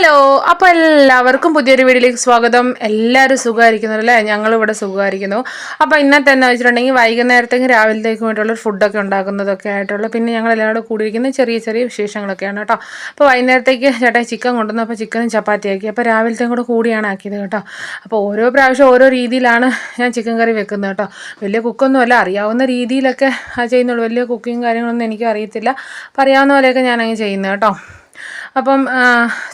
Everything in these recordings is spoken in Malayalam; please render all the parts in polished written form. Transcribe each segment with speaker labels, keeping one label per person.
Speaker 1: ഹലോ, അപ്പോൾ എല്ലാവർക്കും പുതിയൊരു വീഡിയോയിലേക്ക് സ്വാഗതം. എല്ലാവരും സുഖമായിരിക്കുന്നല്ലേ? ഞങ്ങളിവിടെ സുഖമായിരിക്കുന്നു. അപ്പോൾ ഇന്നത്തെ എന്താ വെച്ചിട്ടുണ്ടെങ്കിൽ വൈകുന്നേരത്തേക്കും രാവിലത്തേക്കും ആയിട്ടുള്ള ഫുഡൊക്കെ ഉണ്ടാക്കുന്നതൊക്കെ ആയിട്ടുള്ള പിന്നെ ഞങ്ങളെല്ലാവരും കൂടിയിരിക്കുന്ന ചെറിയ ചെറിയ വിശേഷങ്ങളൊക്കെയാണ് കേട്ടോ. അപ്പോൾ വൈകുന്നേരത്തേക്ക് ചേട്ടായി ചിക്കൻ കൊണ്ടുവന്നു. അപ്പോൾ ചിക്കനും ചപ്പാത്തിയാക്കി. അപ്പോൾ രാവിലത്തേക്കും കൂടെ കൂടിയാണ് ആക്കിയത് കേട്ടോ. അപ്പോൾ ഓരോ പ്രാവശ്യം ഓരോ രീതിയിലാണ് ഞാൻ ചിക്കൻ കറി വെക്കുന്നത് കേട്ടോ. വലിയ കുക്കൊന്നുമല്ല, അറിയാവുന്ന രീതിയിലൊക്കെ ചെയ്യുന്നുള്ളൂ. വലിയ കുക്കിങ് കാര്യങ്ങളൊന്നും എനിക്കും അറിയത്തില്ല. അപ്പോൾ അറിയാവുന്ന പോലെയൊക്കെ ഞാനങ്ങ് ചെയ്യുന്നത് കേട്ടോ. അപ്പം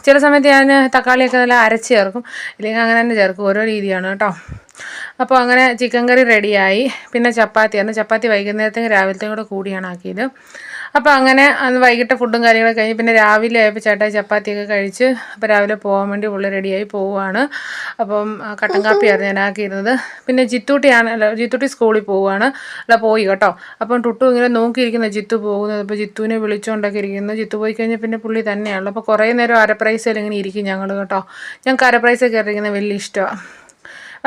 Speaker 1: ചില സമയത്ത് ഞാൻ തക്കാളിയൊക്കെ നല്ല അരച്ച് ചേർക്കും, ഇല്ലെങ്കിൽ അങ്ങനെ തന്നെ ചേർക്കും. ഓരോ രീതിയാണ് കേട്ടോ. അപ്പോൾ അങ്ങനെ ചിക്കൻ കറി റെഡിയായി. പിന്നെ ചപ്പാത്തി വൈകുന്നേരത്തേക്കും രാവിലത്തേക്കും കൂടെ കൂടിയാണ് ആക്കിയത്. അപ്പോൾ അങ്ങനെ അന്ന് വൈകിട്ട് ഫുഡും കാര്യങ്ങളൊക്കെ കഴിഞ്ഞ് പിന്നെ രാവിലെ ആയപ്പോൾ ചേട്ടായി ചപ്പാത്തിയൊക്കെ കഴിച്ച് അപ്പോൾ രാവിലെ പോകാൻ വേണ്ടി പുള്ളി റെഡിയായി പോവുകയാണ്. അപ്പം കട്ടൻ കാപ്പിയായിരുന്നു ഞാൻ ആക്കിയിരുന്നത്. പിന്നെ ജിത്തൂട്ടി സ്കൂളിൽ പോവുകയാണ്, പോയി കേട്ടോ. അപ്പം ടുട്ടു ഇങ്ങനെ നോക്കിയിരിക്കുന്ന ജിത്തു പോകുന്നത്. അപ്പോൾ ജിത്തുവിനെ വിളിച്ചുകൊണ്ടൊക്കെ ഇരിക്കുന്നു. ജിത്തു പോയി കഴിഞ്ഞാൽ പിന്നെ പുള്ളി തന്നെയാണല്ലോ. അപ്പോൾ കുറേ നേരം അരപ്രൈസിൽ ഇങ്ങനെ ഇരിക്കും ഞങ്ങൾ കേട്ടോ. ഞങ്ങൾക്ക് അരപ്രൈസൊക്കെ ഇരിക്കുന്നത് വലിയ ഇഷ്ടമാണ്.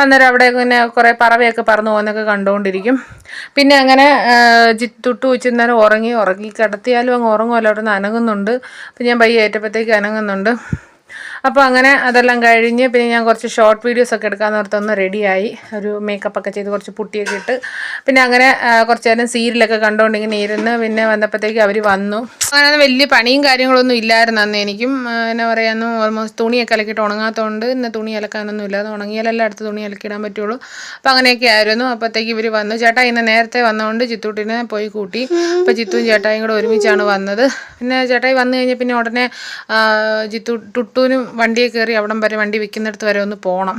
Speaker 1: അന്നേരം അവിടെ പിന്നെ കുറേ പറവയൊക്കെ പറന്നു പോകുന്നൊക്കെ കണ്ടുകൊണ്ടിരിക്കും. പിന്നെ അങ്ങനെ ടുട്ടു വെച്ച് നേരം ഉറങ്ങി കിടത്തിയാലും അങ്ങ് ഉറങ്ങുമല്ലോ, അവിടെ നിന്ന് അനങ്ങുന്നുണ്ട്. അപ്പം ഞാൻ പയ്യെ ഏറ്റപ്പോഴത്തേക്ക് അനങ്ങുന്നുണ്ട്. അപ്പോൾ അങ്ങനെ അതെല്ലാം കഴിഞ്ഞ് പിന്നെ ഞാൻ കുറച്ച് ഷോർട്ട് വീഡിയോസൊക്കെ എടുക്കാമെന്ന് ഓർത്തൊന്ന് റെഡിയായി. ഒരു മേക്കപ്പൊക്കെ ചെയ്ത് കുറച്ച് പുട്ടിയൊക്കെ ഇട്ട് പിന്നെ അങ്ങനെ കുറച്ച് നേരം സീരിയലൊക്കെ കണ്ടുകൊണ്ട് ഇങ്ങനെ ഇരുന്ന് പിന്നെ വന്നപ്പോഴത്തേക്ക് അവർ വന്നു. അങ്ങനെ വലിയ പണിയും കാര്യങ്ങളൊന്നും ഇല്ലായിരുന്നു അന്ന്. എനിക്കും എന്നാ പറയാമെന്ന് ഓൾമോസ്റ്റ് തുണിയൊക്കെ അലക്കിയിട്ട് ഉണങ്ങാത്തതുകൊണ്ട് ഇന്ന് തുണി അലക്കാനൊന്നും ഇല്ല. അത് ഉണങ്ങിയാലെല്ലാം അടുത്ത് തുണി അലക്കിയിടാൻ പറ്റുള്ളൂ. അപ്പോൾ അങ്ങനെയൊക്കെ ആയിരുന്നു. അപ്പോഴത്തേക്ക് ഇവർ വന്നു. ചേട്ടായി ഇന്ന് നേരത്തെ വന്നതുകൊണ്ട് ജിത്തൂട്ടിനെ പോയി കൂട്ടി. അപ്പോൾ ജിത്തുവും ചേട്ടായും കൂടെ ഒരുമിച്ചാണ് വന്നത്. പിന്നെ ചേട്ടായി വന്നു കഴിഞ്ഞാൽ പിന്നെ ഉടനെ ടുട്ടുവിനും വണ്ടിയെ കയറി അവിടം വരെ, വണ്ടി വെക്കുന്നിടത്ത് വരെ ഒന്ന് പോകണം.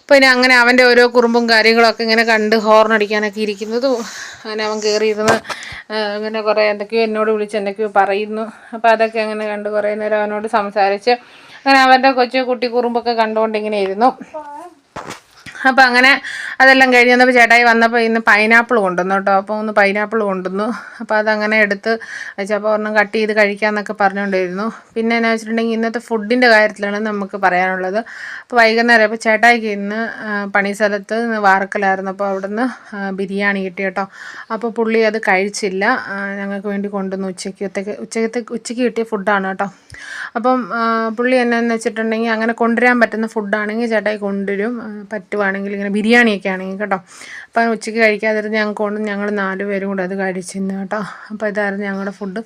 Speaker 1: പിന്നെ അങ്ങനെ അവൻ്റെ ഓരോ കുറുമ്പും കാര്യങ്ങളൊക്കെ ഇങ്ങനെ കണ്ട് ഹോർണടിക്കാനൊക്കെ ഇരിക്കുന്നതും അങ്ങനെ അവൻ കയറിയിരുന്ന് അങ്ങനെ കുറേ എന്തൊക്കെയോ എന്നോട് വിളിച്ച് എന്തൊക്കെയോ പറയുന്നു. അപ്പോൾ അതൊക്കെ അങ്ങനെ കണ്ട് കുറേ നേരം അവനോട് സംസാരിച്ച് അങ്ങനെ അവൻ്റെ കുട്ടി കുറുമ്പൊക്കെ കണ്ടുകൊണ്ടിങ്ങനെ ഇരുന്നു. അപ്പോൾ അങ്ങനെ അതെല്ലാം കഴിഞ്ഞ് വന്നപ്പോൾ ചേട്ടായി വന്നപ്പോൾ ഇന്ന് പൈനാപ്പിൾ കൊണ്ടുവന്നു കേട്ടോ. അപ്പോൾ ഒന്ന് പൈനാപ്പിൾ കൊണ്ടുവന്നു. അപ്പോൾ അതങ്ങനെ എടുത്ത് വെച്ചപ്പോൾ ഒരെണ്ണം കട്ട് ചെയ്ത് കഴിക്കാമെന്നൊക്കെ പറഞ്ഞുകൊണ്ടിരുന്നു. പിന്നെ എന്നാ വെച്ചിട്ടുണ്ടെങ്കിൽ ഇന്നത്തെ ഫുഡിൻ്റെ കാര്യത്തിലാണ് നമുക്ക് പറയാനുള്ളത്. അപ്പോൾ വൈകുന്നേരം ഇപ്പോൾ ചേട്ടായിക്ക് ഇന്ന് പണി സ്ഥലത്ത് വാർക്കലായിരുന്നു. അപ്പോൾ അവിടുന്ന് ബിരിയാണി കിട്ടി കേട്ടോ. അപ്പോൾ പുള്ളി അത് കഴിച്ചില്ല, ഞങ്ങൾക്ക് വേണ്ടി കൊണ്ടുവന്നു. ഉച്ചയ്ക്ക് കിട്ടിയ ഫുഡാണ് കേട്ടോ. അപ്പം പുള്ളി എന്നാന്ന് വെച്ചിട്ടുണ്ടെങ്കിൽ അങ്ങനെ കൊണ്ടുവരാൻ പറ്റുന്ന ഫുഡാണെങ്കിൽ ചേട്ടായി കൊണ്ടുവരും, പറ്റുവാണെങ്കിൽ ഇങ്ങനെ ബിരിയാണിയൊക്കെ ആണെങ്കിൽ കേട്ടോ. അപ്പം ഉച്ചയ്ക്ക് കഴിക്കാതിരുന്ന് ഞങ്ങൾ 4 പേരും കൂടെ അത് കഴിച്ചിരുന്നു കേട്ടോ. അപ്പോൾ ഇതായിരുന്നു ഞങ്ങളുടെ ഫുഡ്.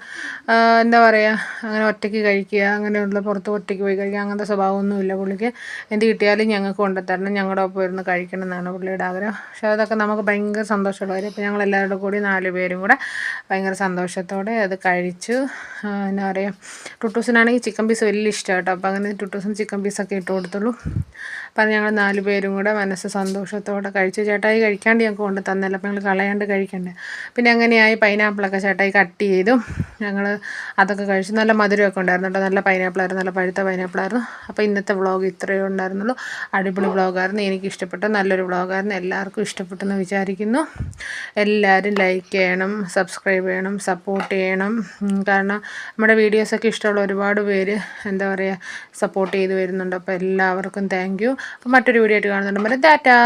Speaker 1: എന്താ പറയുക, അങ്ങനെ ഒറ്റയ്ക്ക് കഴിക്കുക, അങ്ങനെയുള്ള പുറത്ത് ഒറ്റയ്ക്ക് പോയി കഴിക്കുക അങ്ങനത്തെ സ്വഭാവമൊന്നുമില്ല പുള്ളിക്ക്. എന്ത് കിട്ടിയാലും ഞങ്ങൾക്ക് കൊണ്ടുതരണം, ഞങ്ങളുടെ ഒപ്പം ഇരുന്ന് കഴിക്കണം എന്നാണ് പുള്ളിയുടെ ആഗ്രഹം. പക്ഷേ അതൊക്കെ നമുക്ക് ഭയങ്കര സന്തോഷമുള്ള കാര്യം. അപ്പോൾ ഞങ്ങൾ എല്ലാവരുടെ കൂടി 4 പേരും കൂടെ ഭയങ്കര സന്തോഷത്തോടെ അത് കഴിച്ചു. എന്നാ പറയുക, ടുട്ടൂസിനാണെങ്കിൽ ചിക്കൻ പീസ് വലിയ ഇഷ്ടമാണ് കേട്ടോ. അപ്പോൾ അങ്ങനെ ടുട്ടൂസിന് ചിക്കൻ പീസൊക്കെ ഇട്ട് കൊടുത്തുള്ളൂ. അപ്പം ഞങ്ങൾ 4 പേരും കൂടെ മനസ്സ് സന്തോഷത്തോടെ കഴിച്ചു. ചേട്ടായി കഴിക്കാണ്ട് ഞങ്ങൾക്ക് കൊണ്ട് തന്നല്ലോ, അപ്പോൾ ഞങ്ങൾ കളയാണ്ട് കഴിക്കണ്ടേ. പിന്നെ അങ്ങനെയായി പൈനാപ്പിളൊക്കെ ചേട്ടായി കട്ട് ചെയ്തു. ഞങ്ങൾ അതൊക്കെ കഴിച്ചു. നല്ല മധുരമൊക്കെ ഉണ്ടായിരുന്നു കേട്ടോ. നല്ല പൈനാപ്പിളായിരുന്നു, നല്ല പഴുത്ത പൈനാപ്പിളായിരുന്നു. അപ്പോൾ ഇന്നത്തെ വ്ളോഗ് ഇത്രയേ ഉണ്ടായിരുന്നുള്ളൂ. അടിപൊളി വ്ളോഗായിരുന്നു, എനിക്ക് ഇഷ്ടപ്പെട്ടു. നല്ലൊരു വ്ളോഗായിരുന്നു. എല്ലാവർക്കും ഇഷ്ടപ്പെട്ടെന്ന് വിചാരിക്കുന്നു. എല്ലാവരും ലൈക്ക് ചെയ്യണം, സബ്സ്ക്രൈബ് ചെയ്യണം, സപ്പോർട്ട് ചെയ്യണം. കാരണം നമ്മുടെ വീഡിയോസൊക്കെ ഇഷ്ടമുള്ള ഒരുപാട് പേര് എന്താ പറയുക സപ്പോർട്ട് ചെയ്ത് വരുന്നുണ്ട്. അപ്പോൾ എല്ലാവർക്കും താങ്ക് യു. അപ്പോൾ മറ്റൊരു വീഡിയോ ആയിട്ട് കാണുന്നുണ്ട്. ടാറ്റാ.